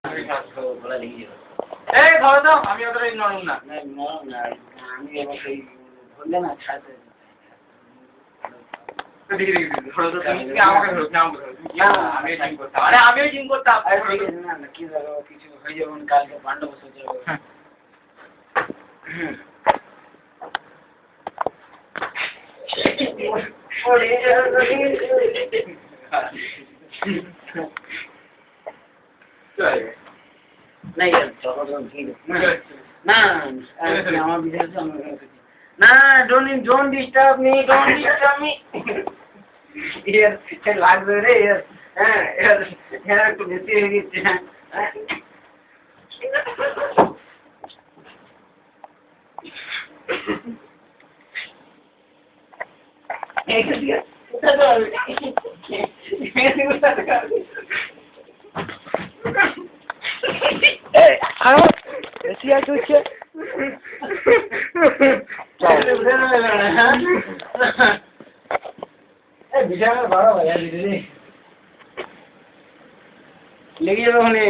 এই ধরো তো আমি ওটা নরম না আমি এবার সেই বললে না ছাড়তে দেখি ধরো তো তুমি আমাকে ধরো আমি জিম করতাম আরে আমিও জিম করতাম না কি ধরো কিছু হয়ে যাবে কালকে পাণ্ডব সোচে नहीं ना আমার বিদেশ না don't disturb me ইয়ার লাগবে রে হ্যাঁ ইয়ার একটু বেশি হয়ে গেছে বিশাল বড় ভাইয়া দিদি লেগে যাবে ওখানে